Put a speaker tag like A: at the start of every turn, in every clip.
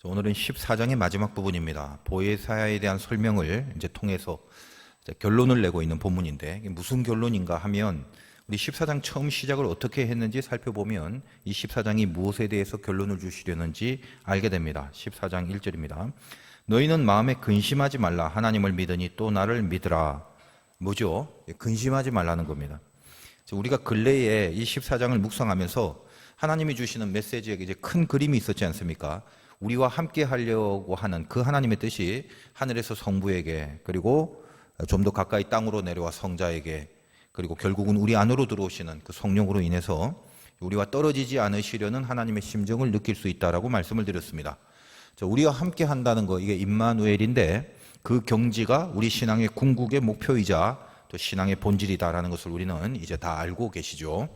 A: 오늘은 14장의 마지막 부분입니다. 보혜사에 대한 설명을 이제 통해서 결론을 내고 있는 본문인데, 이게 무슨 결론인가 하면 우리 14장 처음 시작을 어떻게 했는지 살펴보면 이 14장이 무엇에 대해서 결론을 주시려는지 알게 됩니다. 14장 1절입니다. 너희는 마음에 근심하지 말라. 하나님을 믿으니 또 나를 믿으라. 뭐죠? 근심하지 말라는 겁니다. 우리가 근래에 이 14장을 묵상하면서 하나님이 주시는 메시지에 이제 큰 그림이 있었지 않습니까? 우리와 함께 하려고 하는 그 하나님의 뜻이 하늘에서 성부에게, 그리고 좀 더 가까이 땅으로 내려와 성자에게, 그리고 결국은 우리 안으로 들어오시는 그 성령으로 인해서 우리와 떨어지지 않으시려는 하나님의 심정을 느낄 수 있다라고 말씀을 드렸습니다. 우리와 함께 한다는 거, 이게 임마누엘인데 그 경지가 우리 신앙의 궁극의 목표이자 또 신앙의 본질이다라는 것을 우리는 이제 다 알고 계시죠.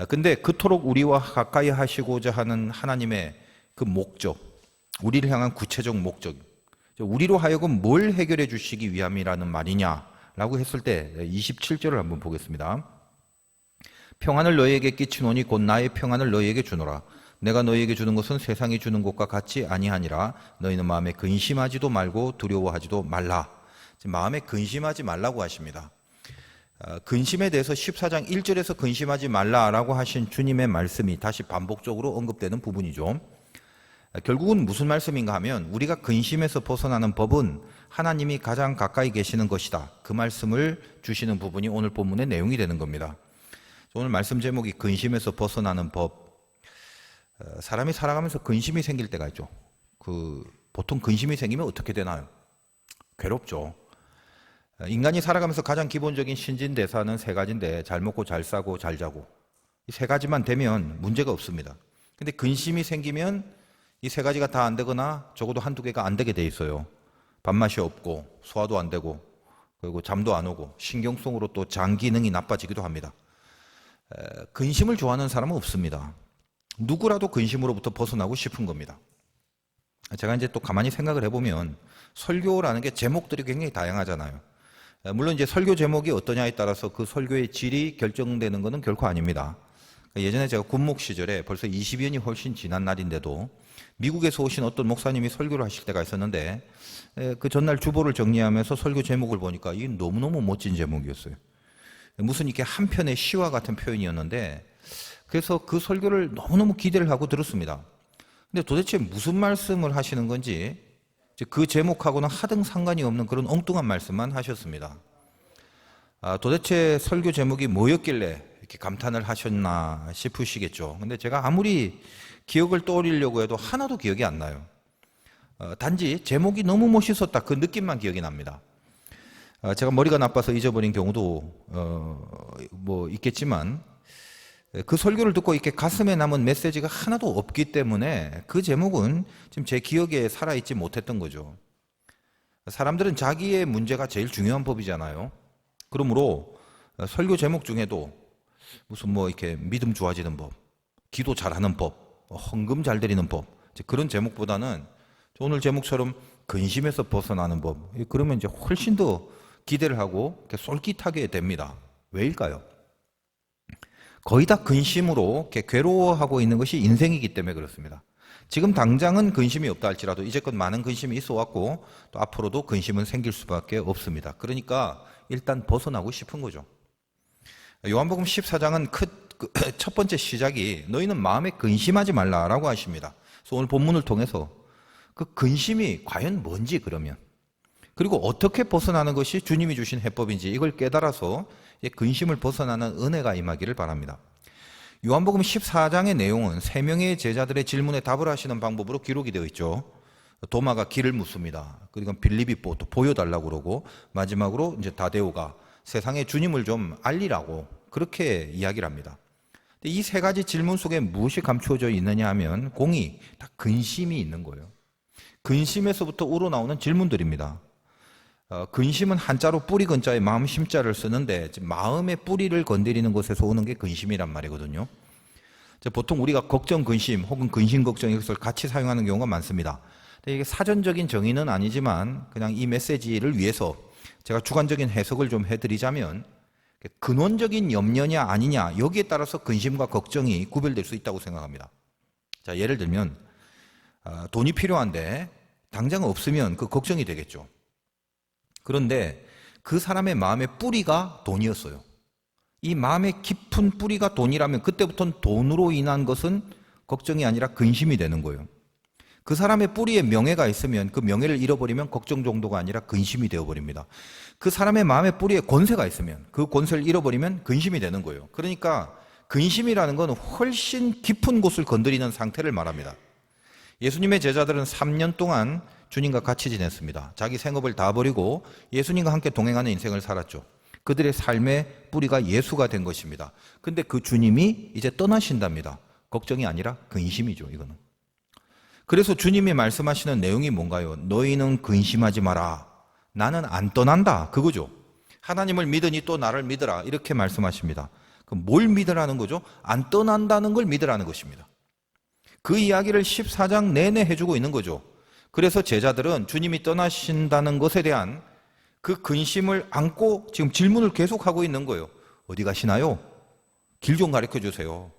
A: 근데 그토록 우리와 가까이 하시고자 하는 하나님의 그 목적, 우리를 향한 구체적 목적, 우리로 하여금 뭘 해결해 주시기 위함이라는 말이냐라고 했을 때 27절을 한번 보겠습니다. 평안을 너희에게 끼치노니 곧 나의 평안을 너희에게 주노라. 내가 너희에게 주는 것은 세상이 주는 것과 같이 아니하니라. 너희는 마음에 근심하지도 말고 두려워하지도 말라. 마음에 근심하지 말라고 하십니다. 근심에 대해서 14장 1절에서 근심하지 말라라고 하신 주님의 말씀이 다시 반복적으로 언급되는 부분이죠. 결국은 무슨 말씀인가 하면 우리가 근심에서 벗어나는 법은 하나님이 가장 가까이 계시는 것이다. 그 말씀을 주시는 부분이 오늘 본문의 내용이 되는 겁니다. 오늘 말씀 제목이 근심에서 벗어나는 법. 사람이 살아가면서 근심이 생길 때가 있죠. 보통 근심이 생기면 어떻게 되나요? 괴롭죠. 인간이 살아가면서 가장 기본적인 신진대사는 세 가지인데, 잘 먹고 잘 싸고 잘 자고, 이 세 가지만 되면 문제가 없습니다. 근데 근심이 생기면 이 세 가지가 다 안 되거나 적어도 한두 개가 안 되게 돼 있어요. 밥맛이 없고 소화도 안 되고, 그리고 잠도 안 오고, 신경성으로 또 장 기능이 나빠지기도 합니다. 근심을 좋아하는 사람은 없습니다. 누구라도 근심으로부터 벗어나고 싶은 겁니다. 제가 이제 또 가만히 생각을 해보면 설교라는 게 제목들이 굉장히 다양하잖아요. 물론 이제 설교 제목이 어떠냐에 따라서 그 설교의 질이 결정되는 것은 결코 아닙니다. 예전에 제가 군목 시절에 벌써 20년이 훨씬 지난 날인데도 미국에서 오신 어떤 목사님이 설교를 하실 때가 있었는데, 그 전날 주보를 정리하면서 설교 제목을 보니까 이게 너무너무 멋진 제목이었어요. 무슨 이렇게 한 편의 시와 같은 표현이었는데, 그래서 그 설교를 너무너무 기대를 하고 들었습니다. 근데 도대체 무슨 말씀을 하시는 건지 그 제목하고는 하등 상관이 없는 그런 엉뚱한 말씀만 하셨습니다. 도대체 설교 제목이 뭐였길래 이렇게 감탄을 하셨나 싶으시겠죠. 근데 제가 아무리 기억을 떠올리려고 해도 하나도 기억이 안 나요. 단지 제목이 너무 멋있었다, 그 느낌만 기억이 납니다. 제가 머리가 나빠서 잊어버린 경우도 뭐 있겠지만, 그 설교를 듣고 이렇게 가슴에 남은 메시지가 하나도 없기 때문에 그 제목은 지금 제 기억에 살아있지 못했던 거죠. 사람들은 자기의 문제가 제일 중요한 법이잖아요. 그러므로 설교 제목 중에도 무슨 뭐 이렇게 믿음 좋아지는 법, 기도 잘하는 법, 헌금 잘 드리는 법, 그런 제목보다는 오늘 제목처럼 근심에서 벗어나는 법, 그러면 이제 훨씬 더 기대를 하고 솔깃하게 됩니다. 왜일까요? 거의 다 근심으로 이렇게 괴로워하고 있는 것이 인생이기 때문에 그렇습니다. 지금 당장은 근심이 없다 할지라도 이제껏 많은 근심이 있어 왔고, 또 앞으로도 근심은 생길 수밖에 없습니다. 그러니까 일단 벗어나고 싶은 거죠. 요한복음 14장은 첫 번째 시작이 너희는 마음에 근심하지 말라라고 하십니다. 그래서 오늘 본문을 통해서 그 근심이 과연 뭔지, 그러면, 그리고 어떻게 벗어나는 것이 주님이 주신 해법인지 이걸 깨달아서 근심을 벗어나는 은혜가 임하기를 바랍니다. 요한복음 14장의 내용은 세 명의 제자들의 질문에 답을 하시는 방법으로 기록이 되어 있죠. 도마가 길을 묻습니다. 그리고 빌립이 또 보여달라고 그러고, 마지막으로 이제 다데오가 세상에 주님을 좀 알리라고 그렇게 이야기를 합니다. 이 세 가지 질문 속에 무엇이 감추어져 있느냐 하면 공이 다 근심이 있는 거예요. 근심에서부터 우러나오는 질문들입니다. 근심은 한자로 뿌리 근자에 마음 심자를 쓰는데, 마음의 뿌리를 건드리는 것에서 오는 게 근심이란 말이거든요. 보통 우리가 걱정 근심 혹은 근심 걱정 이것을 같이 사용하는 경우가 많습니다. 이게 사전적인 정의는 아니지만 그냥 이 메시지를 위해서 제가 주관적인 해석을 좀 해드리자면, 근원적인 염려냐 아니냐 여기에 따라서 근심과 걱정이 구별될 수 있다고 생각합니다. 자, 예를 들면 돈이 필요한데 당장 없으면 그 걱정이 되겠죠. 그런데 그 사람의 마음의 뿌리가 돈이었어요. 이 마음의 깊은 뿌리가 돈이라면 그때부터는 돈으로 인한 것은 걱정이 아니라 근심이 되는 거예요. 그 사람의 뿌리에 명예가 있으면 그 명예를 잃어버리면 걱정 정도가 아니라 근심이 되어버립니다. 그 사람의 마음의 뿌리에 권세가 있으면 그 권세를 잃어버리면 근심이 되는 거예요. 그러니까 근심이라는 건 훨씬 깊은 곳을 건드리는 상태를 말합니다. 예수님의 제자들은 3년 동안 주님과 같이 지냈습니다. 자기 생업을 다 버리고 예수님과 함께 동행하는 인생을 살았죠. 그들의 삶의 뿌리가 예수가 된 것입니다. 근데 그 주님이 이제 떠나신답니다. 걱정이 아니라 근심이죠, 이거는. 그래서 주님이 말씀하시는 내용이 뭔가요? 너희는 근심하지 마라. 나는 안 떠난다. 그거죠. 하나님을 믿으니 또 나를 믿으라. 이렇게 말씀하십니다. 그럼 뭘 믿으라는 거죠? 안 떠난다는 걸 믿으라는 것입니다. 그 이야기를 14장 내내 해주고 있는 거죠. 그래서 제자들은 주님이 떠나신다는 것에 대한 그 근심을 안고 지금 질문을 계속하고 있는 거예요. 어디 가시나요? 길 좀 가르쳐 주세요.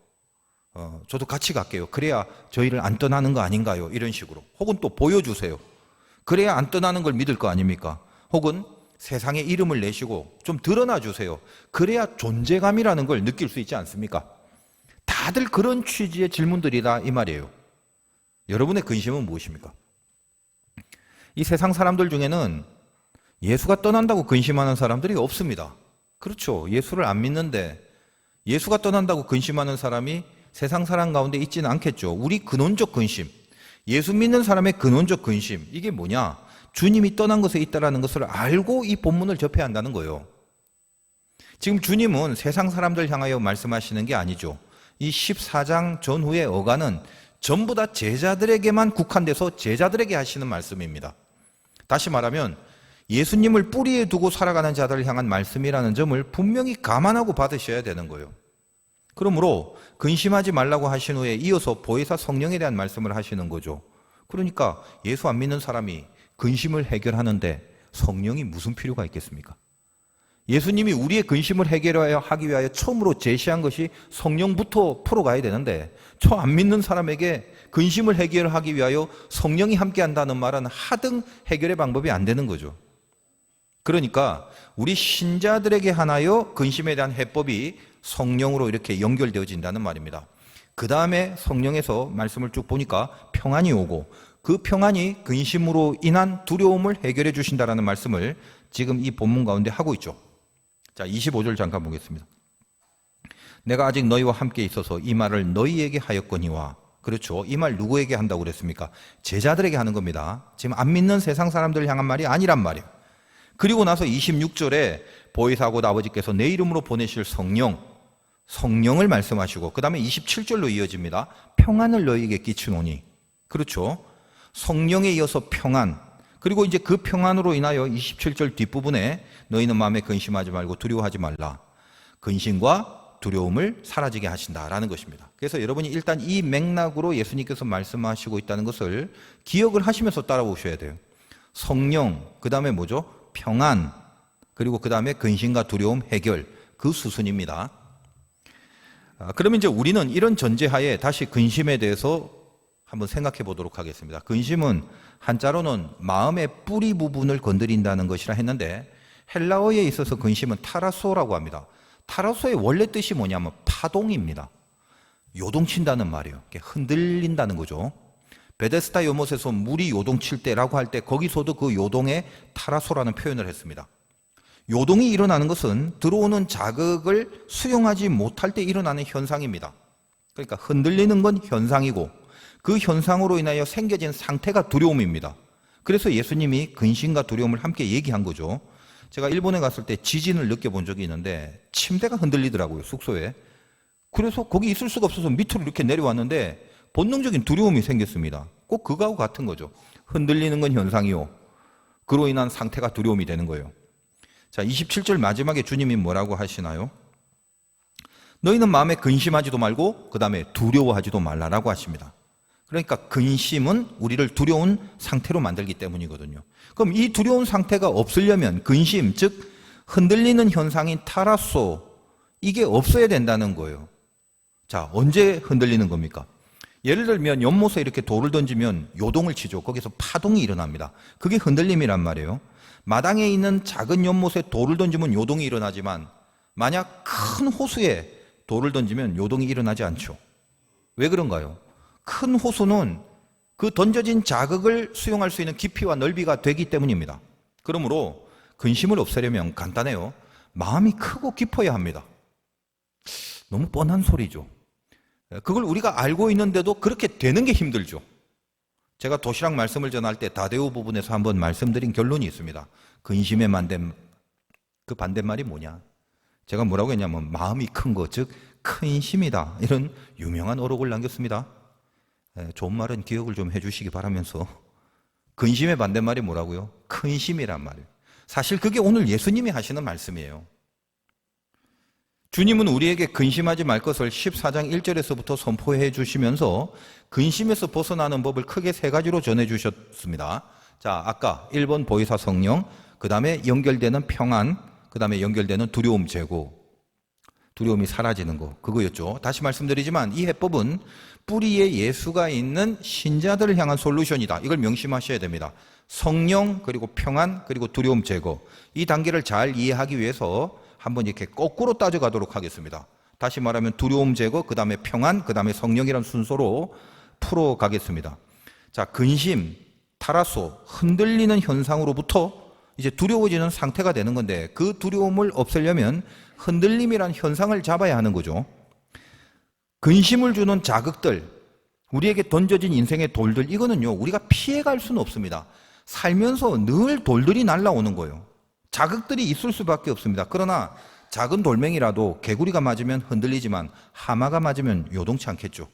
A: 저도 같이 갈게요. 그래야 저희를 안 떠나는 거 아닌가요? 이런 식으로. 혹은 또 보여주세요. 그래야 안 떠나는 걸 믿을 거 아닙니까? 혹은 세상에 이름을 내시고 좀 드러나 주세요. 그래야 존재감이라는 걸 느낄 수 있지 않습니까? 다들 그런 취지의 질문들이다 이 말이에요. 여러분의 근심은 무엇입니까? 이 세상 사람들 중에는 예수가 떠난다고 근심하는 사람들이 없습니다. 그렇죠. 예수를 안 믿는데 예수가 떠난다고 근심하는 사람이 세상 사람 가운데 있지는 않겠죠. 우리 근원적 근심, 예수 믿는 사람의 근원적 근심, 이게 뭐냐? 주님이 떠난 것에 있다는 것을 알고 이 본문을 접해야 한다는 거예요. 지금 주님은 세상 사람들 향하여 말씀하시는 게 아니죠. 이 14장 전후의 어간은 전부 다 제자들에게만 국한돼서 제자들에게 하시는 말씀입니다. 다시 말하면 예수님을 뿌리에 두고 살아가는 자들을 향한 말씀이라는 점을 분명히 감안하고 받으셔야 되는 거예요. 그러므로 근심하지 말라고 하신 후에 이어서 보혜사 성령에 대한 말씀을 하시는 거죠. 그러니까 예수 안 믿는 사람이 근심을 해결하는데 성령이 무슨 필요가 있겠습니까? 예수님이 우리의 근심을 해결하기 위하여 처음으로 제시한 것이 성령부터 풀어가야 되는데 저 안 믿는 사람에게 근심을 해결하기 위하여 성령이 함께한다는 말은 하등 해결의 방법이 안 되는 거죠. 그러니까 우리 신자들에게 하나여 근심에 대한 해법이 성령으로 이렇게 연결되어진다는 말입니다. 그 다음에 성령에서 말씀을 쭉 보니까 평안이 오고 그 평안이 근심으로 인한 두려움을 해결해 주신다라는 말씀을 지금 이 본문 가운데 하고 있죠. 자, 25절 잠깐 보겠습니다. 내가 아직 너희와 함께 있어서 이 말을 너희에게 하였거니와. 그렇죠. 이 말 누구에게 한다고 그랬습니까? 제자들에게 하는 겁니다. 지금 안 믿는 세상 사람들을 향한 말이 아니란 말이에요. 그리고 나서 26절에 보혜사 곧 아버지께서 내 이름으로 보내실 성령을 말씀하시고 그 다음에 27절로 이어집니다. 평안을 너희에게 끼치노니. 그렇죠. 성령에 이어서 평안. 그리고 이제 그 평안으로 인하여 27절 뒷부분에 너희는 마음에 근심하지 말고 두려워하지 말라. 근심과 두려움을 사라지게 하신다라는 것입니다. 그래서 여러분이 일단 이 맥락으로 예수님께서 말씀하시고 있다는 것을 기억을 하시면서 따라오셔야 돼요. 성령, 그 다음에 뭐죠? 평안, 그리고 그 다음에 근심과 두려움 해결, 그 수순입니다. 그러면 이제 우리는 이런 전제하에 다시 근심에 대해서 한번 생각해 보도록 하겠습니다. 근심은 한자로는 마음의 뿌리 부분을 건드린다는 것이라 했는데 헬라어에 있어서 근심은 타라소라고 합니다. 타라소의 원래 뜻이 뭐냐면 파동입니다. 요동친다는 말이에요. 흔들린다는 거죠. 베데스다 요못에서 물이 요동칠 때라고 할 때 거기서도 그 요동에 타라소라는 표현을 했습니다. 요동이 일어나는 것은 들어오는 자극을 수용하지 못할 때 일어나는 현상입니다. 그러니까 흔들리는 건 현상이고 그 현상으로 인하여 생겨진 상태가 두려움입니다. 그래서 예수님이 근심과 두려움을 함께 얘기한 거죠. 제가 일본에 갔을 때 지진을 느껴본 적이 있는데 침대가 흔들리더라고요, 숙소에. 그래서 거기 있을 수가 없어서 밑으로 이렇게 내려왔는데 본능적인 두려움이 생겼습니다. 꼭 그거하고 같은 거죠. 흔들리는 건 현상이요. 그로 인한 상태가 두려움이 되는 거예요. 자, 27절 마지막에 주님이 뭐라고 하시나요? 너희는 마음에 근심하지도 말고 그 다음에 두려워하지도 말라라고 하십니다. 그러니까 근심은 우리를 두려운 상태로 만들기 때문이거든요. 그럼 이 두려운 상태가 없으려면 근심, 즉 흔들리는 현상인 타라소, 이게 없어야 된다는 거예요. 자, 언제 흔들리는 겁니까? 예를 들면 연못에 이렇게 돌을 던지면 요동을 치죠. 거기서 파동이 일어납니다. 그게 흔들림이란 말이에요. 마당에 있는 작은 연못에 돌을 던지면 요동이 일어나지만 만약 큰 호수에 돌을 던지면 요동이 일어나지 않죠. 왜 그런가요? 큰 호수는 그 던져진 자극을 수용할 수 있는 깊이와 넓이가 되기 때문입니다. 그러므로 근심을 없애려면 간단해요. 마음이 크고 깊어야 합니다. 너무 뻔한 소리죠. 그걸 우리가 알고 있는데도 그렇게 되는 게 힘들죠. 제가 도시락 말씀을 전할 때 다대우 부분에서 한번 말씀드린 결론이 있습니다. 근심에 만든 그 반대말이 뭐냐? 제가 뭐라고 했냐면 마음이 큰 거, 즉 큰 심이다. 이런 유명한 어록을 남겼습니다. 좋은 말은 기억을 좀 해주시기 바라면서 근심의 반대말이 뭐라고요? 큰 심이란 말이에요. 사실 그게 오늘 예수님이 하시는 말씀이에요. 주님은 우리에게 근심하지 말 것을 14장 1절에서부터 선포해 주시면서 근심에서 벗어나는 법을 크게 세 가지로 전해 주셨습니다. 자, 아까 1번 보혜사 성령, 그 다음에 연결되는 평안, 그 다음에 연결되는 두려움 제고, 두려움이 사라지는 거, 그거였죠. 다시 말씀드리지만 이 해법은 뿌리에 예수가 있는 신자들을 향한 솔루션이다. 이걸 명심하셔야 됩니다. 성령, 그리고 평안, 그리고 두려움 제거. 이 단계를 잘 이해하기 위해서 한번 이렇게 거꾸로 따져가도록 하겠습니다. 다시 말하면 두려움 제거, 그 다음에 평안, 그 다음에 성령이라는 순서로 풀어가겠습니다. 자, 근심, 타라소, 흔들리는 현상으로부터 이제 두려워지는 상태가 되는 건데 그 두려움을 없애려면 흔들림이란 현상을 잡아야 하는 거죠. 근심을 주는 자극들, 우리에게 던져진 인생의 돌들, 이거는요 우리가 피해갈 수는 없습니다. 살면서 늘 돌들이 날라오는 거예요. 자극들이 있을 수밖에 없습니다. 그러나 작은 돌멩이라도 개구리가 맞으면 흔들리지만 하마가 맞으면 요동치 않겠죠.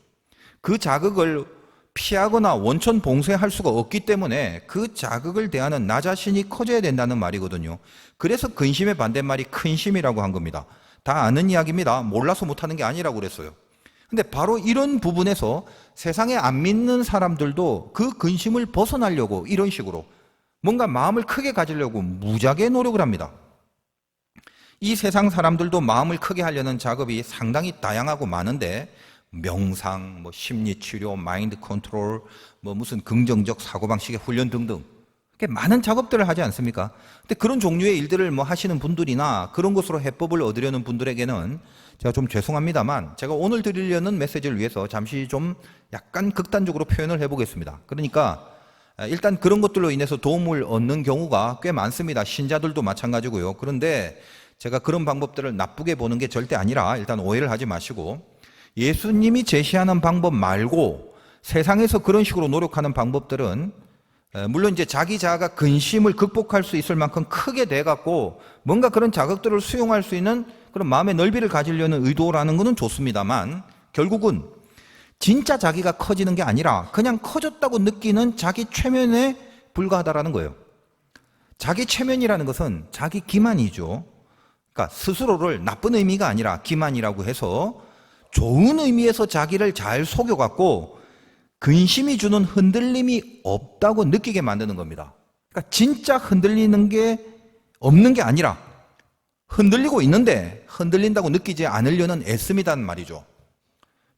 A: 그 자극을 피하거나 원천 봉쇄할 수가 없기 때문에 그 자극을 대하는 나 자신이 커져야 된다는 말이거든요. 그래서 근심의 반대말이 큰심이라고 한 겁니다. 다 아는 이야기입니다. 몰라서 못하는 게 아니라고 그랬어요. 근데 바로 이런 부분에서 세상에 안 믿는 사람들도 그 근심을 벗어나려고 이런 식으로 뭔가 마음을 크게 가지려고 무지하게 노력을 합니다. 이 세상 사람들도 마음을 크게 하려는 작업이 상당히 다양하고 많은데 명상, 심리치료, 마인드 컨트롤, 무슨 긍정적 사고방식의 훈련 등등 많은 작업들을 하지 않습니까? 근데 그런 종류의 일들을 하시는 분들이나 그런 것으로 해법을 얻으려는 분들에게는 제가 좀 죄송합니다만 제가 오늘 드리려는 메시지를 위해서 잠시 좀 약간 극단적으로 표현을 해보겠습니다. 그러니까 일단 그런 것들로 인해서 도움을 얻는 경우가 꽤 많습니다. 신자들도 마찬가지고요. 그런데 제가 그런 방법들을 나쁘게 보는 게 절대 아니라 일단 오해를 하지 마시고 예수님이 제시하는 방법 말고 세상에서 그런 식으로 노력하는 방법들은 물론 이제 자기 자아가 근심을 극복할 수 있을 만큼 크게 돼갖고 뭔가 그런 자극들을 수용할 수 있는 그런 마음의 넓이를 가지려는 의도라는 것은 좋습니다만 결국은 진짜 자기가 커지는 게 아니라 그냥 커졌다고 느끼는 자기 최면에 불과하다라는 거예요. 자기 최면이라는 것은 자기 기만이죠. 그러니까 스스로를 나쁜 의미가 아니라 기만이라고 해서 좋은 의미에서 자기를 잘 속여갖고 근심이 주는 흔들림이 없다고 느끼게 만드는 겁니다. 그러니까 진짜 흔들리는 게 없는 게 아니라 흔들리고 있는데 흔들린다고 느끼지 않으려는 애씀이란 말이죠.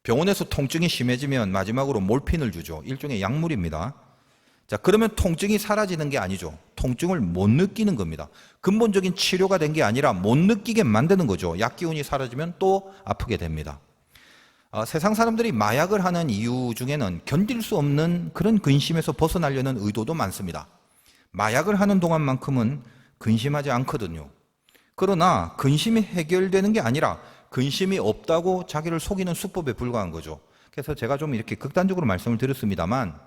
A: 병원에서 통증이 심해지면 마지막으로 몰핀을 주죠. 일종의 약물입니다. 자, 그러면 통증이 사라지는 게 아니죠. 통증을 못 느끼는 겁니다. 근본적인 치료가 된 게 아니라 못 느끼게 만드는 거죠. 약 기운이 사라지면 또 아프게 됩니다. 세상 사람들이 마약을 하는 이유 중에는 견딜 수 없는 그런 근심에서 벗어나려는 의도도 많습니다. 마약을 하는 동안만큼은 근심하지 않거든요. 그러나 근심이 해결되는 게 아니라 근심이 없다고 자기를 속이는 수법에 불과한 거죠. 그래서 제가 좀 이렇게 극단적으로 말씀을 드렸습니다만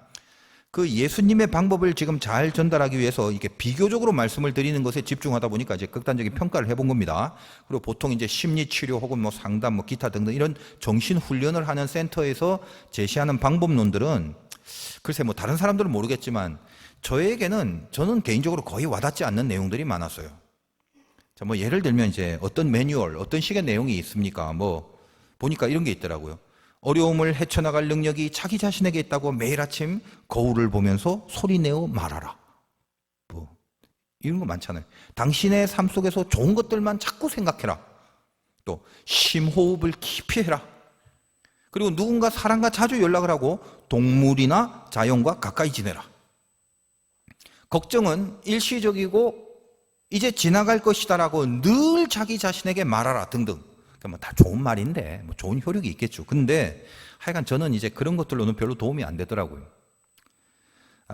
A: 그 예수님의 방법을 지금 잘 전달하기 위해서 이게 비교적으로 말씀을 드리는 것에 집중하다 보니까 이제 극단적인 평가를 해본 겁니다. 그리고 보통 이제 심리치료 혹은 상담, 기타 등등 이런 정신훈련을 하는 센터에서 제시하는 방법론들은 글쎄 다른 사람들은 모르겠지만 저는 개인적으로 거의 와닿지 않는 내용들이 많았어요. 자, 예를 들면 이제 어떤 매뉴얼, 어떤 식의 내용이 있습니까? 보니까 이런 게 있더라고요. 어려움을 헤쳐나갈 능력이 자기 자신에게 있다고 매일 아침 거울을 보면서 소리내어 말하라. 이런 거 많잖아요. 당신의 삶 속에서 좋은 것들만 자꾸 생각해라. 또 심호흡을 깊이 해라. 그리고 누군가 사람과 자주 연락을 하고 동물이나 자연과 가까이 지내라. 걱정은 일시적이고 이제 지나갈 것이다라고 늘 자기 자신에게 말하라 등등. 그러니까 다 좋은 말인데 좋은 효력이 있겠죠. 근데 하여간 저는 이제 그런 것들로는 별로 도움이 안 되더라고요.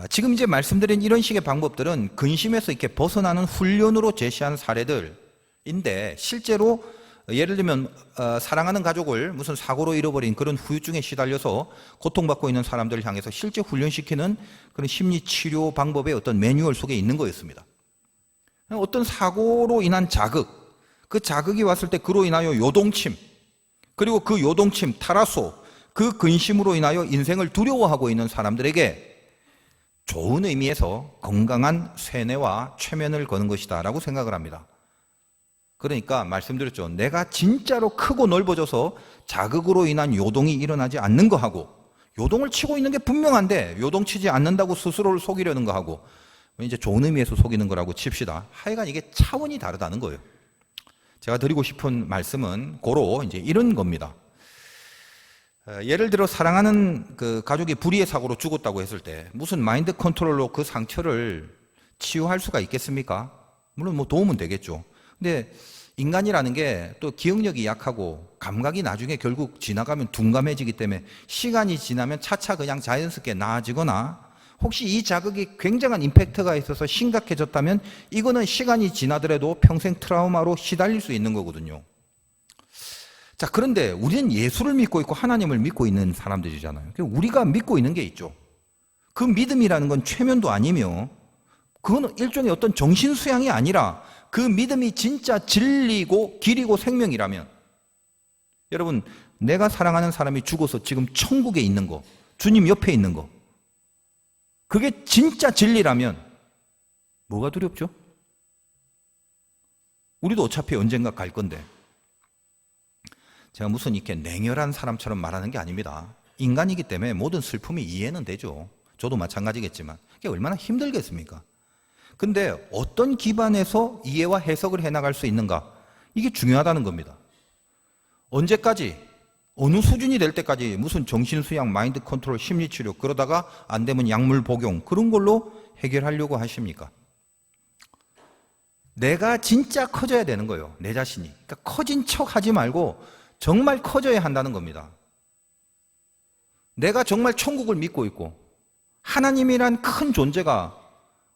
A: 지금 이제 말씀드린 이런 식의 방법들은 근심에서 이렇게 벗어나는 훈련으로 제시한 사례들인데, 실제로 예를 들면 사랑하는 가족을 무슨 사고로 잃어버린 그런 후유증에 시달려서 고통받고 있는 사람들을 향해서 실제 훈련시키는 그런 심리치료 방법의 어떤 매뉴얼 속에 있는 거였습니다. 어떤 사고로 인한 자극, 그 자극이 왔을 때 그로 인하여 요동침, 그리고 그 요동침, 타라소, 그 근심으로 인하여 인생을 두려워하고 있는 사람들에게 좋은 의미에서 건강한 세뇌와 최면을 거는 것이다 라고 생각을 합니다. 그러니까 말씀드렸죠. 내가 진짜로 크고 넓어져서 자극으로 인한 요동이 일어나지 않는 거하고, 요동을 치고 있는 게 분명한데 요동치지 않는다고 스스로를 속이려는 거하고, 이제 좋은 의미에서 속이는 거라고 칩시다. 하여간 이게 차원이 다르다는 거예요. 제가 드리고 싶은 말씀은 고로 이제 이런 겁니다. 예를 들어 사랑하는 그 가족이 불의의 사고로 죽었다고 했을 때 무슨 마인드 컨트롤로 그 상처를 치유할 수가 있겠습니까? 물론 뭐 도움은 되겠죠. 근데 인간이라는 게 또 기억력이 약하고 감각이 나중에 결국 지나가면 둔감해지기 때문에 시간이 지나면 차차 그냥 자연스럽게 나아지거나, 혹시 이 자극이 굉장한 임팩트가 있어서 심각해졌다면 이거는 시간이 지나더라도 평생 트라우마로 시달릴 수 있는 거거든요. 자, 그런데 우리는 예수를 믿고 있고 하나님을 믿고 있는 사람들이잖아요. 우리가 믿고 있는 게 있죠. 그 믿음이라는 건 최면도 아니며 그건 일종의 어떤 정신수양이 아니라 그 믿음이 진짜 진리고 길이고 생명이라면, 여러분, 내가 사랑하는 사람이 죽어서 지금 천국에 있는 거, 주님 옆에 있는 거, 그게 진짜 진리라면 뭐가 두렵죠? 우리도 어차피 언젠가 갈 건데. 제가 무슨 이렇게 냉혈한 사람처럼 말하는 게 아닙니다. 인간이기 때문에 모든 슬픔이 이해는 되죠. 저도 마찬가지겠지만 그게 얼마나 힘들겠습니까? 근데 어떤 기반에서 이해와 해석을 해나갈 수 있는가, 이게 중요하다는 겁니다. 언제까지, 어느 수준이 될 때까지 무슨 정신수양, 마인드 컨트롤, 심리치료, 그러다가 안 되면 약물 복용, 그런 걸로 해결하려고 하십니까? 내가 진짜 커져야 되는 거예요. 내 자신이. 그러니까 커진 척 하지 말고 정말 커져야 한다는 겁니다. 내가 정말 천국을 믿고 있고 하나님이란 큰 존재가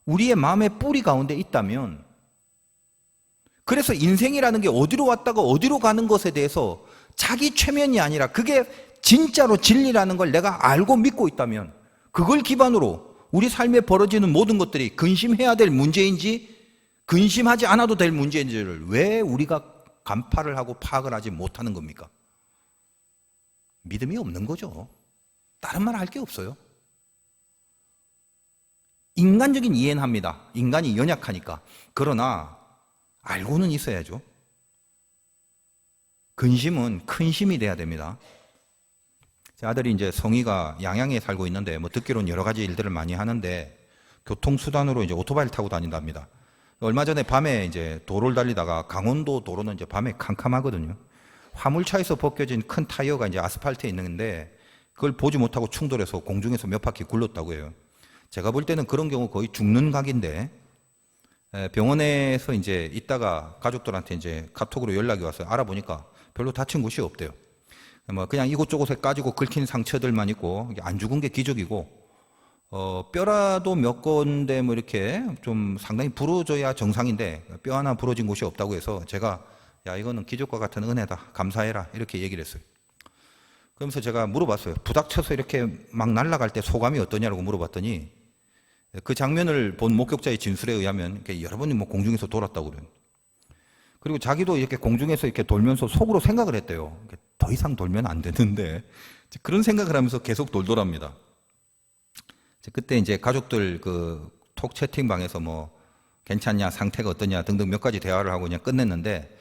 A: 우리의 마음의 뿌리 가운데 있다면, 그래서 인생이라는 게 어디로 왔다가 어디로 가는 것에 대해서 자기 최면이 아니라 그게 진짜로 진리라는 걸 내가 알고 믿고 있다면, 그걸 기반으로 우리 삶에 벌어지는 모든 것들이 근심해야 될 문제인지 근심하지 않아도 될 문제인지를 왜 우리가 간파를 하고 파악을 하지 못하는 겁니까? 믿음이 없는 거죠. 다른 말 할 게 없어요. 인간적인 이해는 합니다. 인간이 연약하니까. 그러나 알고는 있어야죠. 근심은 큰 심이 돼야 됩니다. 제 아들이 이제 성희가 양양에 살고 있는데 듣기로는 여러 가지 일들을 많이 하는데 교통수단으로 이제 오토바이를 타고 다닌답니다. 얼마 전에 밤에 이제 도로를 달리다가, 강원도 도로는 이제 밤에 캄캄하거든요. 화물차에서 벗겨진 큰 타이어가 이제 아스팔트에 있는데 그걸 보지 못하고 충돌해서 공중에서 몇 바퀴 굴렀다고 해요. 제가 볼 때는 그런 경우 거의 죽는 각인데, 병원에서 이제 있다가 가족들한테 이제 카톡으로 연락이 왔어요. 알아보니까 별로 다친 곳이 없대요. 그냥 이곳저곳에 까지고 긁힌 상처들만 있고, 안 죽은 게 기적이고, 뼈라도 몇 건데 이렇게 좀 상당히 부러져야 정상인데 뼈 하나 부러진 곳이 없다고 해서 제가, 야, 이거는 기적과 같은 은혜다, 감사해라, 이렇게 얘기를 했어요. 그러면서 제가 물어봤어요. 부닥쳐서 이렇게 막 날아갈 때 소감이 어떠냐고 물어봤더니 그 장면을 본 목격자의 진술에 의하면 여러 번이 공중에서 돌았다고 그래요. 그리고 자기도 이렇게 공중에서 이렇게 돌면서 속으로 생각을 했대요. 더 이상 돌면 안 되는데, 그런 생각을 하면서 계속 돌더랍니다. 그때 이제 가족들 그 톡 채팅방에서 괜찮냐, 상태가 어떠냐 등등 몇 가지 대화를 하고 그냥 끝냈는데,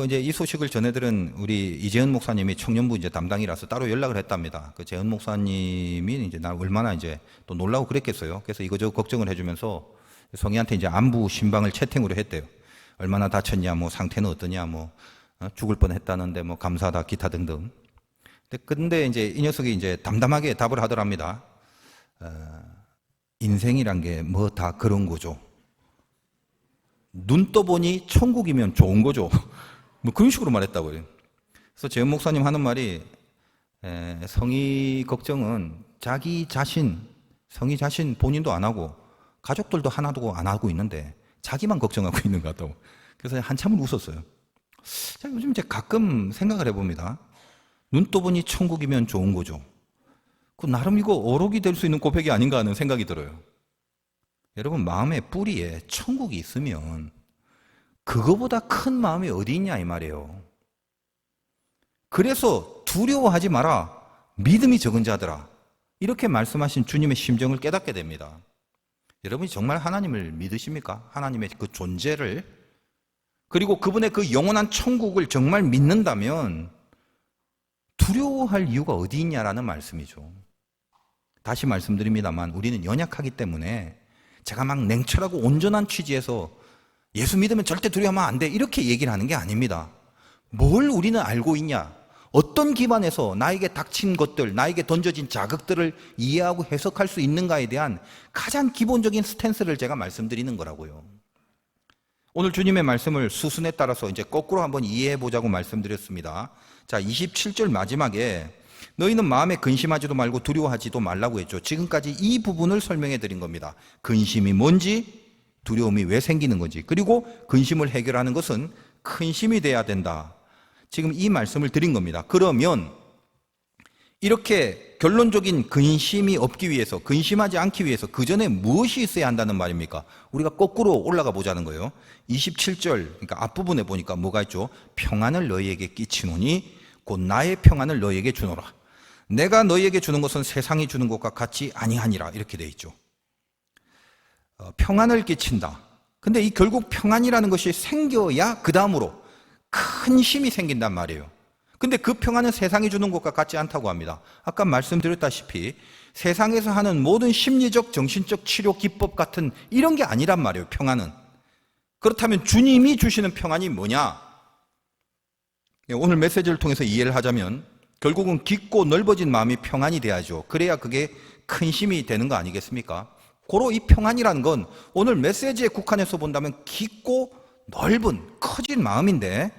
A: 이제 이 소식을 전해들은 우리 이재은 목사님이 청년부 이제 담당이라서 따로 연락을 했답니다. 그 재은 목사님이 이제 날 얼마나 이제 또 놀라고 그랬겠어요. 그래서 이거저거 걱정을 해주면서 성희한테 이제 안부 신방을 채팅으로 했대요. 얼마나 다쳤냐, 상태는 어떠냐, 죽을 뻔했다는데 감사하다, 기타 등등. 근데 이제 이 녀석이 이제 담담하게 답을 하더랍니다. 인생이란 게 뭐 다 그런 거죠. 눈 떠보니 천국이면 좋은 거죠. 뭐 그런 식으로 말했다고요. 그래서 재현 목사님 하는 말이 성의 걱정은 자기 자신, 성의 자신 본인도 안 하고 가족들도 하나도 안 하고 있는데 자기만 걱정하고 있는 것 같다고. 그래서 한참을 웃었어요. 자, 요즘 이제 가끔 생각을 해봅니다. 눈 떠보니 천국이면 좋은 거죠. 그 나름 이거 어록이 될 수 있는 고백이 아닌가 하는 생각이 들어요. 여러분, 마음의 뿌리에 천국이 있으면 그거보다 큰 마음이 어디 있냐 이 말이에요. 그래서 두려워하지 마라. 믿음이 적은 자들아. 이렇게 말씀하신 주님의 심정을 깨닫게 됩니다. 여러분이 정말 하나님을 믿으십니까? 하나님의 그 존재를, 그리고 그분의 그 영원한 천국을 정말 믿는다면 두려워할 이유가 어디 있냐라는 말씀이죠. 다시 말씀드립니다만 우리는 연약하기 때문에 제가 막 냉철하고 온전한 취지에서 예수 믿으면 절대 두려워하면 안 돼 이렇게 얘기를 하는 게 아닙니다. 뭘 우리는 알고 있냐? 어떤 기반에서 나에게 닥친 것들, 나에게 던져진 자극들을 이해하고 해석할 수 있는가에 대한 가장 기본적인 스탠스를 제가 말씀드리는 거라고요. 오늘 주님의 말씀을 수순에 따라서 이제 거꾸로 한번 이해해 보자고 말씀드렸습니다. 자, 27절 마지막에 너희는 마음에 근심하지도 말고 두려워하지도 말라고 했죠. 지금까지 이 부분을 설명해 드린 겁니다. 근심이 뭔지, 두려움이 왜 생기는 건지, 그리고 근심을 해결하는 것은 큰 힘이 돼야 된다. 지금 이 말씀을 드린 겁니다. 그러면 이렇게 결론적인 근심이 없기 위해서, 근심하지 않기 위해서 그 전에 무엇이 있어야 한다는 말입니까? 우리가 거꾸로 올라가 보자는 거예요. 27절, 그러니까 앞부분에 보니까 뭐가 있죠? 평안을 너희에게 끼치노니 곧 나의 평안을 너희에게 주노라. 내가 너희에게 주는 것은 세상이 주는 것과 같이 아니하니라. 이렇게 돼 있죠. 평안을 끼친다. 근데 이 결국 평안이라는 것이 생겨야 그 다음으로 큰 힘이 생긴단 말이에요. 근데 그 평안은 세상이 주는 것과 같지 않다고 합니다. 아까 말씀드렸다시피 세상에서 하는 모든 심리적, 정신적 치료 기법 같은 이런 게 아니란 말이에요. 평안은. 그렇다면 주님이 주시는 평안이 뭐냐? 오늘 메시지를 통해서 이해를 하자면 결국은 깊고 넓어진 마음이 평안이 돼야죠. 그래야 그게 큰 힘이 되는 거 아니겠습니까? 고로 이 평안이라는 건 오늘 메시지에 국한해서 본다면 깊고 넓은 커진 마음인데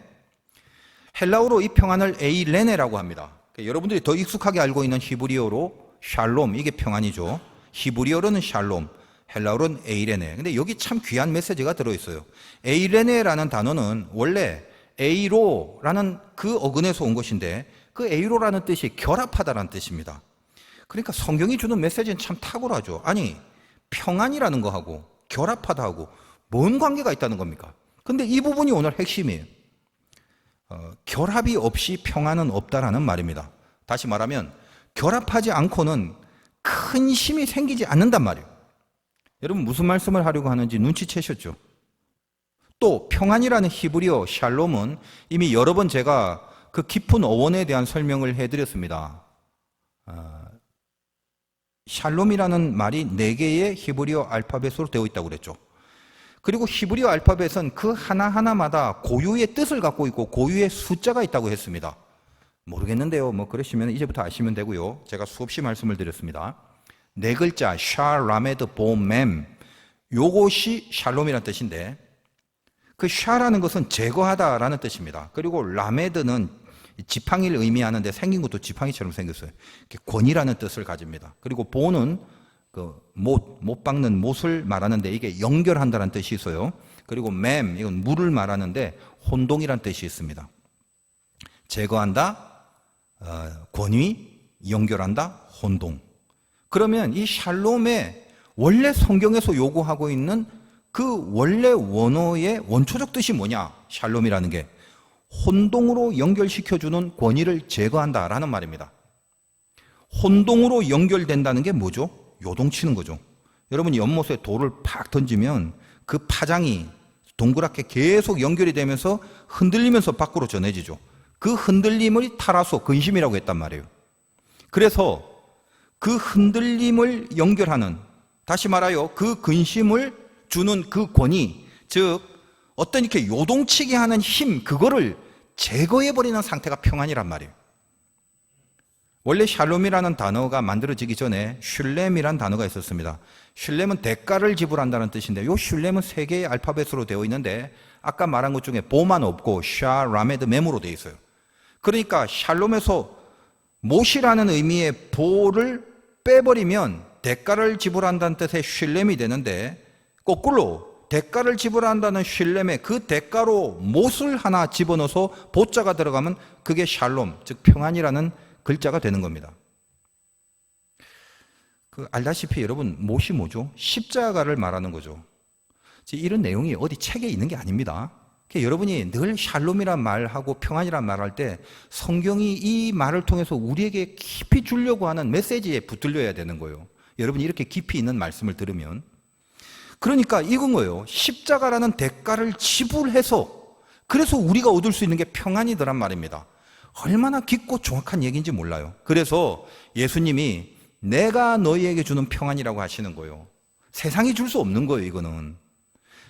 A: 헬라어로 이 평안을 에이레네라고 합니다. 여러분들이 더 익숙하게 알고 있는 히브리어로 샬롬, 이게 평안이죠. 히브리어로는 샬롬, 헬라어로는 에이레네. 근데 여기 참 귀한 메시지가 들어있어요. 에이레네라는 단어는 원래 에이로라는 그 어근에서 온 것인데 그 에이로라는 뜻이 결합하다라는 뜻입니다. 그러니까 성경이 주는 메시지는 참 탁월하죠. 아니, 평안이라는 거하고 결합하다하고 뭔 관계가 있다는 겁니까? 근데 이 부분이 오늘 핵심이에요. 결합이 없이 평안은 없다라는 말입니다. 다시 말하면 결합하지 않고는 큰 힘이 생기지 않는단 말이에요. 여러분 무슨 말씀을 하려고 하는지 눈치채셨죠? 또 평안이라는 히브리어 샬롬은 이미 여러 번 제가 그 깊은 어원에 대한 설명을 해드렸습니다. 샬롬이라는 말이 4개의 히브리어 알파벳으로 되어 있다고 그랬죠. 그리고 히브리어 알파벳은 그 하나하나마다 고유의 뜻을 갖고 있고 고유의 숫자가 있다고 했습니다. 모르겠는데요. 뭐 그러시면 이제부터 아시면 되고요. 제가 수없이 말씀을 드렸습니다. 4글자 샤, 라메드, 봄, 맴, 요것이 샬롬이라는 뜻인데 그 샤라는 것은 제거하다라는 뜻입니다. 그리고 라메드는 지팡이를 의미하는데 생긴 것도 지팡이처럼 생겼어요. 권이라는 뜻을 가집니다. 그리고 보는 그 못 박는 못을 말하는데 이게 연결한다는 뜻이 있어요. 그리고 맴, 이건 물을 말하는데 혼동이라는 뜻이 있습니다. 제거한다, 권위, 연결한다, 혼동. 그러면 이 샬롬의 원래 성경에서 요구하고 있는 그 원래 원어의 원초적 뜻이 뭐냐? 샬롬이라는 게 혼동으로 연결시켜주는 권위를 제거한다라는 말입니다. 혼동으로 연결된다는 게 뭐죠? 요동치는 거죠. 여러분이 연못에 돌을 팍 던지면 그 파장이 동그랗게 계속 연결이 되면서 흔들리면서 밖으로 전해지죠. 그 흔들림을 따라서 근심이라고 했단 말이에요. 그래서 그 흔들림을 연결하는, 다시 말하여 그 근심을 주는 그 권위, 즉 어떤 이렇게 요동치게 하는 힘, 그거를 제거해버리는 상태가 평안이란 말이에요. 원래 샬롬이라는 단어가 만들어지기 전에 슐렘이라는 단어가 있었습니다. 슐렘은 대가를 지불한다는 뜻인데, 이 슐렘은 세 개의 알파벳으로 되어 있는데 아까 말한 것 중에 보만 없고 샤, 라메드, 메모로 되어 있어요. 그러니까 샬롬에서 못이라는 의미의 보를 빼버리면 대가를 지불한다는 뜻의 슐렘이 되는데, 거꾸로 대가를 지불한다는 슐렘에 그 대가로 못을 하나 집어넣어서 보자가 들어가면 그게 샬롬, 즉 평안이라는 글자가 되는 겁니다. 알다시피 여러분, 못이 뭐죠? 십자가를 말하는 거죠. 이런 내용이 어디 책에 있는 게 아닙니다. 여러분이 늘 샬롬이란 말하고 평안이란 말할 때 성경이 이 말을 통해서 우리에게 깊이 주려고 하는 메시지에 붙들려야 되는 거예요. 여러분이 이렇게 깊이 있는 말씀을 들으면. 그러니까 이건 거예요. 십자가라는 대가를 지불해서, 그래서 우리가 얻을 수 있는 게 평안이더란 말입니다. 얼마나 깊고 정확한 얘기인지 몰라요. 그래서 예수님이 내가 너희에게 주는 평안이라고 하시는 거예요. 세상이 줄 수 없는 거예요, 이거는.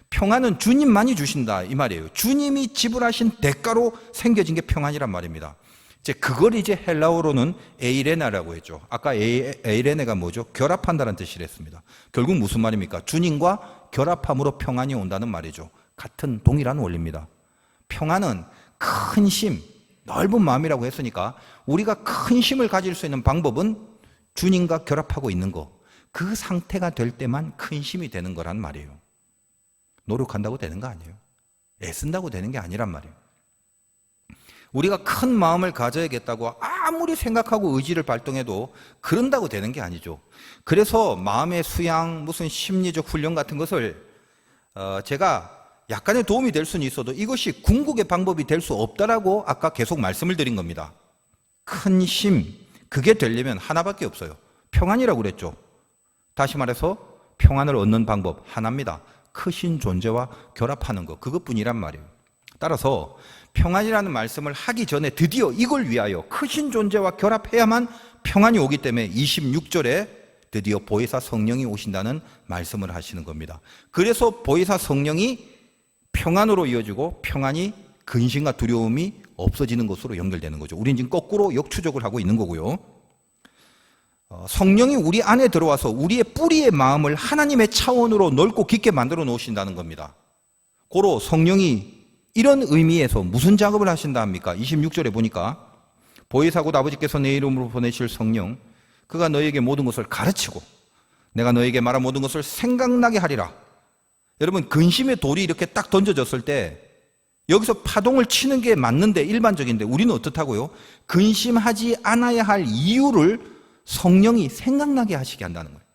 A: 평안은 주님만이 주신다, 이 말이에요. 주님이 지불하신 대가로 생겨진 게 평안이란 말입니다. 그걸 헬라어로는 에이레나라고 했죠. 아까 에이레네가 뭐죠? 결합한다는 뜻이랬습니다. 결국 무슨 말입니까? 주님과 결합함으로 평안이 온다는 말이죠. 같은 동일한 원리입니다. 평안은 큰 심, 넓은 마음이라고 했으니까 우리가 큰 심을 가질 수 있는 방법은 주님과 결합하고 있는 거, 그 상태가 될 때만 큰 심이 되는 거란 말이에요. 노력한다고 되는 거 아니에요. 애쓴다고 되는 게 아니란 말이에요. 우리가 큰 마음을 가져야겠다고 아무리 생각하고 의지를 발동해도 그런다고 되는 게 아니죠. 그래서 마음의 수양, 무슨 심리적 훈련 같은 것을 제가 약간의 도움이 될 수는 있어도 이것이 궁극의 방법이 될 수 없다라고 아까 계속 말씀을 드린 겁니다. 큰 힘, 그게 되려면 하나밖에 없어요. 평안이라고 그랬죠. 다시 말해서 평안을 얻는 방법 하나입니다. 크신 존재와 결합하는 것, 그것뿐이란 말이에요. 따라서 평안이라는 말씀을 하기 전에 드디어 이걸 위하여 크신 존재와 결합해야만 평안이 오기 때문에 26절에 드디어 보혜사 성령이 오신다는 말씀을 하시는 겁니다. 그래서 보혜사 성령이 평안으로 이어지고 평안이 근심과 두려움이 없어지는 것으로 연결되는 거죠. 우리는 지금 거꾸로 역추적을 하고 있는 거고요. 성령이 우리 안에 들어와서 우리의 뿌리의 마음을 하나님의 차원으로 넓고 깊게 만들어 놓으신다는 겁니다. 고로 성령이 이런 의미에서 무슨 작업을 하신다 합니까? 26절에 보니까 보혜사 곧 아버지께서 내 이름으로 보내실 성령, 그가 너희에게 모든 것을 가르치고 내가 너희에게 말한 모든 것을 생각나게 하리라. 여러분, 근심의 돌이 이렇게 딱 던져졌을 때 여기서 파동을 치는 게 맞는데, 일반적인데 우리는 어떻다고요? 근심하지 않아야 할 이유를 성령이 생각나게 하시게 한다는 거예요.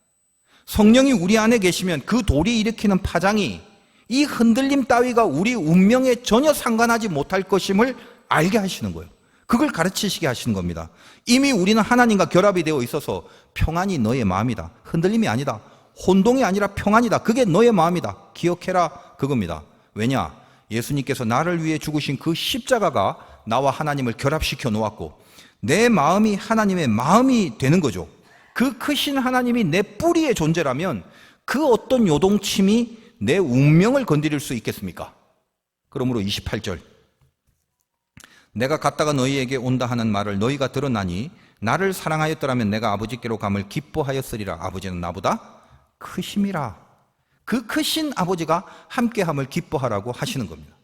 A: 성령이 우리 안에 계시면 그 돌이 일으키는 파장이, 이 흔들림 따위가 우리 운명에 전혀 상관하지 못할 것임을 알게 하시는 거예요. 그걸 가르치시게 하시는 겁니다. 이미 우리는 하나님과 결합이 되어 있어서 평안이 너의 마음이다. 흔들림이 아니다. 혼동이 아니라 평안이다. 그게 너의 마음이다. 기억해라. 그겁니다. 왜냐? 예수님께서 나를 위해 죽으신 그 십자가가 나와 하나님을 결합시켜 놓았고 내 마음이 하나님의 마음이 되는 거죠. 그 크신 하나님이 내 뿌리의 존재라면 그 어떤 요동침이 내 운명을 건드릴 수 있겠습니까? 그러므로 28절, 내가 갔다가 너희에게 온다 하는 말을 너희가 들었나니 나를 사랑하였더라면 내가 아버지께로 감을 기뻐하였으리라. 아버지는 나보다 크심이라. 그 크신 아버지가 함께함을 기뻐하라고 하시는 겁니다.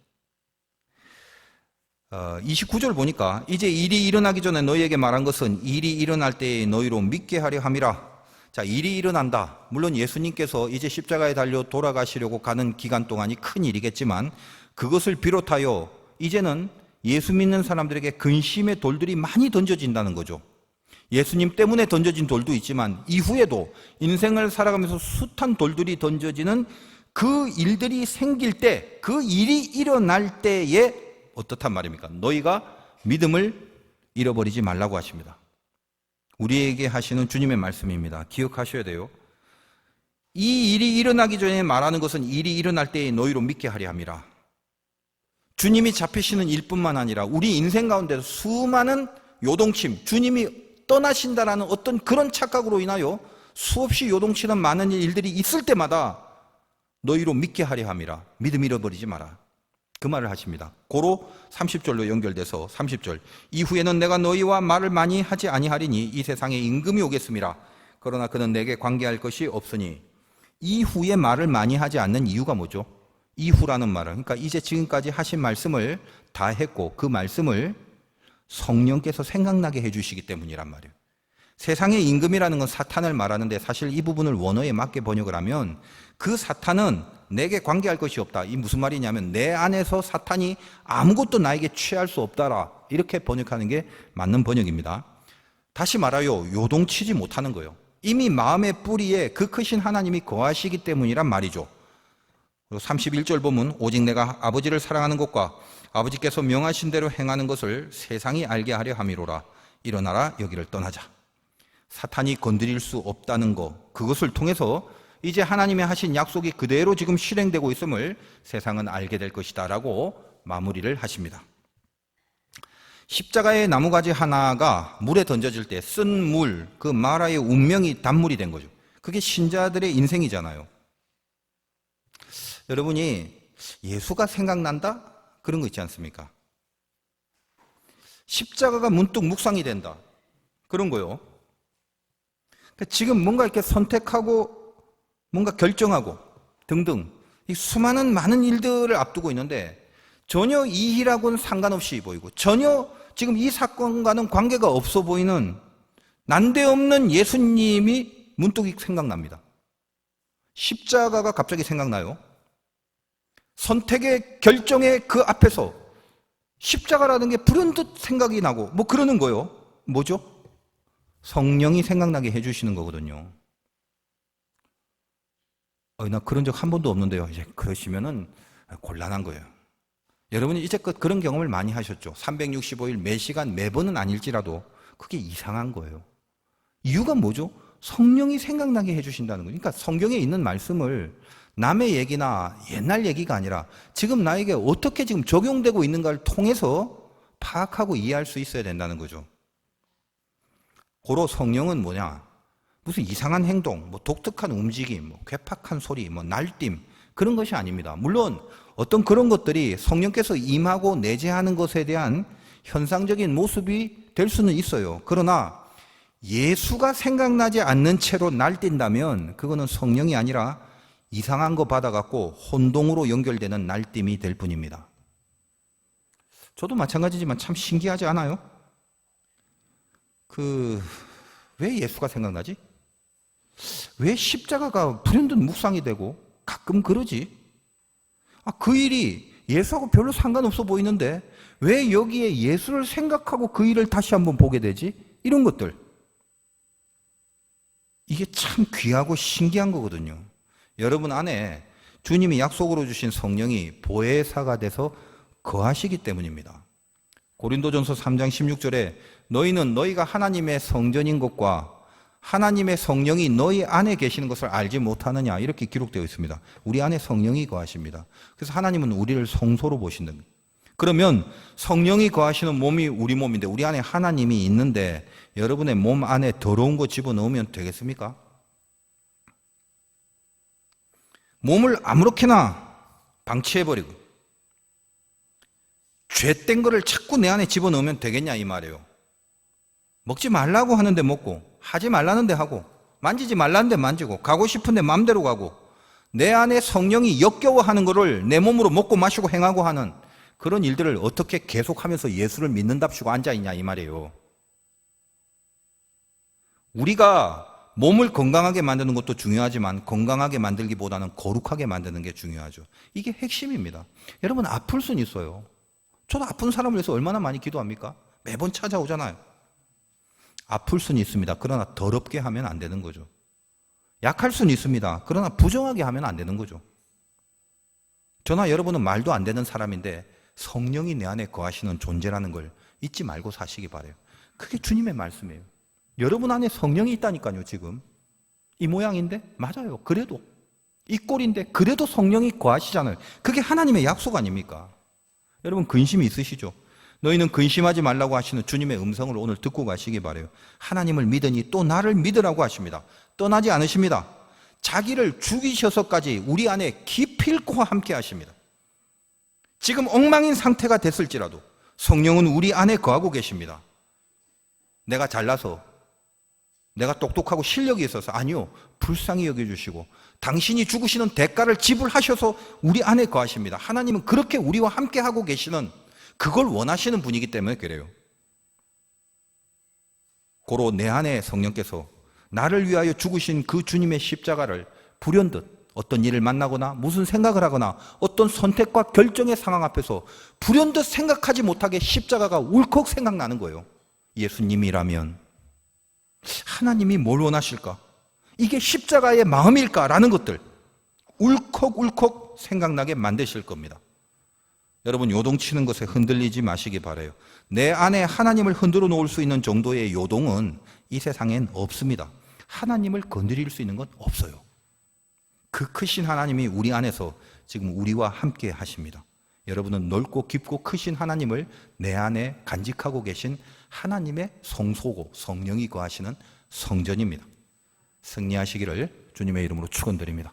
A: 29절 보니까 이제 일이 일어나기 전에 너희에게 말한 것은 일이 일어날 때에 너희로 믿게 하려 함이라. 자, 일이 일어난다. 물론 예수님께서 이제 십자가에 달려 돌아가시려고 가는 기간 동안이 큰 일이겠지만 그것을 비롯하여 이제는 예수 믿는 사람들에게 근심의 돌들이 많이 던져진다는 거죠. 예수님 때문에 던져진 돌도 있지만 이후에도 인생을 살아가면서 숱한 돌들이 던져지는 그 일들이 생길 때, 그 일이 일어날 때에 어떻단 말입니까? 너희가 믿음을 잃어버리지 말라고 하십니다. 우리에게 하시는 주님의 말씀입니다. 기억하셔야 돼요. 이 일이 일어나기 전에 말하는 것은 일이 일어날 때에 너희로 믿게 하려 함이라. 주님이 잡히시는 일뿐만 아니라 우리 인생 가운데 수많은 요동침, 주님이 떠나신다라는 어떤 그런 착각으로 인하여 수없이 요동치는 많은 일들이 있을 때마다 너희로 믿게 하려 함이라. 믿음 잃어버리지 마라. 그 말을 하십니다. 고로 30절로 연결돼서 30절 이후에는 내가 너희와 말을 많이 하지 아니하리니 이 세상에 임금이 오겠음이라. 그러나 그는 내게 관계할 것이 없으니. 이후에 말을 많이 하지 않는 이유가 뭐죠? 이후라는 말은 그러니까 이제 지금까지 하신 말씀을 다 했고 그 말씀을 성령께서 생각나게 해주시기 때문이란 말이에요. 세상의 임금이라는 건 사탄을 말하는데 사실 이 부분을 원어에 맞게 번역을 하면 그 사탄은 내게 관계할 것이 없다. 이 무슨 말이냐면 내 안에서 사탄이 아무것도 나에게 취할 수 없다라. 이렇게 번역하는 게 맞는 번역입니다. 다시 말하여 요동치지 못하는 거예요. 이미 마음의 뿌리에 그 크신 하나님이 거하시기 때문이란 말이죠. 그리고 31절 보면 오직 내가 아버지를 사랑하는 것과 아버지께서 명하신 대로 행하는 것을 세상이 알게 하려 함이로라. 일어나라 여기를 떠나자. 사탄이 건드릴 수 없다는 것, 그것을 통해서 이제 하나님이 하신 약속이 그대로 지금 실행되고 있음을 세상은 알게 될 것이다 라고 마무리를 하십니다. 십자가의 나무가지 하나가 물에 던져질 때 쓴 물, 그 마라의 운명이 단물이 된 거죠. 그게 신자들의 인생이잖아요. 여러분이 예수가 생각난다? 그런 거 있지 않습니까? 십자가가 문득 묵상이 된다. 그런 거요. 지금 뭔가 이렇게 선택하고 뭔가 결정하고 등등 이 수많은 많은 일들을 앞두고 있는데 전혀 이 일하고는 상관없이 보이고 전혀 지금 이 사건과는 관계가 없어 보이는 난데없는 예수님이 문득 생각납니다. 십자가가 갑자기 생각나요. 선택의 결정의 그 앞에서 십자가라는 게 불현듯 생각이 나고 뭐 그러는 거예요. 뭐죠? 성령이 생각나게 해주시는 거거든요. 나 그런 적 한 번도 없는데요. 이제 그러시면은 곤란한 거예요. 여러분이 이제껏 그런 경험을 많이 하셨죠. 365일 매 시간 매번은 아닐지라도 그게 이상한 거예요. 이유가 뭐죠? 성령이 생각나게 해주신다는 거예요. 그러니까 성경에 있는 말씀을 남의 얘기나 옛날 얘기가 아니라 지금 나에게 어떻게 지금 적용되고 있는가를 통해서 파악하고 이해할 수 있어야 된다는 거죠. 고로 성령은 뭐냐? 무슨 이상한 행동, 뭐 독특한 움직임, 뭐 괴팍한 소리, 뭐 날뛰임 그런 것이 아닙니다. 물론 어떤 그런 것들이 성령께서 임하고 내재하는 것에 대한 현상적인 모습이 될 수는 있어요. 그러나 예수가 생각나지 않는 채로 날뛴다면 그거는 성령이 아니라 이상한 거 받아갖고 혼동으로 연결되는 날뛰임이 될 뿐입니다. 저도 마찬가지지만 참 신기하지 않아요? 왜 예수가 생각나지? 왜 십자가가 불현듯 묵상이 되고 가끔 그러지? 그 일이 예수하고 별로 상관없어 보이는데 왜 여기에 예수를 생각하고 그 일을 다시 한번 보게 되지? 이런 것들. 이게 참 귀하고 신기한 거거든요. 여러분 안에 주님이 약속으로 주신 성령이 보혜사가 돼서 거하시기 때문입니다. 고린도전서 3장 16절에 너희는 너희가 하나님의 성전인 것과 하나님의 성령이 너희 안에 계시는 것을 알지 못하느냐 이렇게 기록되어 있습니다. 우리 안에 성령이 거하십니다. 그래서 하나님은 우리를 성소로 보신답니다. 그러면 성령이 거하시는 몸이 우리 몸인데 우리 안에 하나님이 있는데 여러분의 몸 안에 더러운 거 집어넣으면 되겠습니까? 몸을 아무렇게나 방치해버리고 죄된 거를 자꾸 내 안에 집어넣으면 되겠냐 이 말이에요. 먹지 말라고 하는데 먹고 하지 말라는데 하고 만지지 말라는데 만지고 가고 싶은데 마음대로 가고 내 안에 성령이 역겨워하는 거를 내 몸으로 먹고 마시고 행하고 하는 그런 일들을 어떻게 계속하면서 예수를 믿는답시고 앉아있냐 이 말이에요. 우리가 몸을 건강하게 만드는 것도 중요하지만 건강하게 만들기보다는 거룩하게 만드는 게 중요하죠. 이게 핵심입니다. 여러분 아플 수는 있어요. 저도 아픈 사람을 위해서 얼마나 많이 기도합니까? 매번 찾아오잖아요. 아플 수는 있습니다. 그러나 더럽게 하면 안 되는 거죠. 약할 수는 있습니다. 그러나 부정하게 하면 안 되는 거죠. 저나 여러분은 말도 안 되는 사람인데 성령이 내 안에 거하시는 존재라는 걸 잊지 말고 사시기 바라요. 그게 주님의 말씀이에요. 여러분 안에 성령이 있다니까요. 지금 이 모양인데 맞아요. 그래도 이 꼴인데 그래도 성령이 거하시잖아요. 그게 하나님의 약속 아닙니까? 여러분 근심이 있으시죠? 너희는 근심하지 말라고 하시는 주님의 음성을 오늘 듣고 가시기 바라요. 하나님을 믿으니 또 나를 믿으라고 하십니다. 떠나지 않으십니다. 자기를 죽이셔서까지 우리 안에 기필코 함께 하십니다. 지금 엉망인 상태가 됐을지라도 성령은 우리 안에 거하고 계십니다. 내가 잘나서, 내가 똑똑하고 실력이 있어서, 아니요, 불쌍히 여겨주시고 당신이 죽으시는 대가를 지불하셔서 우리 안에 거하십니다. 하나님은 그렇게 우리와 함께 하고 계시는, 그걸 원하시는 분이기 때문에 그래요. 고로 내 안에 성령께서 나를 위하여 죽으신 그 주님의 십자가를 불현듯 어떤 일을 만나거나 무슨 생각을 하거나 어떤 선택과 결정의 상황 앞에서 불현듯 생각하지 못하게 십자가가 울컥 생각나는 거예요. 예수님이라면 하나님이 뭘 원하실까? 이게 십자가의 마음일까라는 것들 울컥울컥 생각나게 만드실 겁니다. 여러분, 요동치는 것에 흔들리지 마시기 바라요. 내 안에 하나님을 흔들어 놓을 수 있는 정도의 요동은 이 세상엔 없습니다. 하나님을 건드릴 수 있는 건 없어요. 그 크신 하나님이 우리 안에서 지금 우리와 함께 하십니다. 여러분은 넓고 깊고 크신 하나님을 내 안에 간직하고 계신 하나님의 성소고 성령이 거하시는 성전입니다. 승리하시기를 주님의 이름으로 축원드립니다.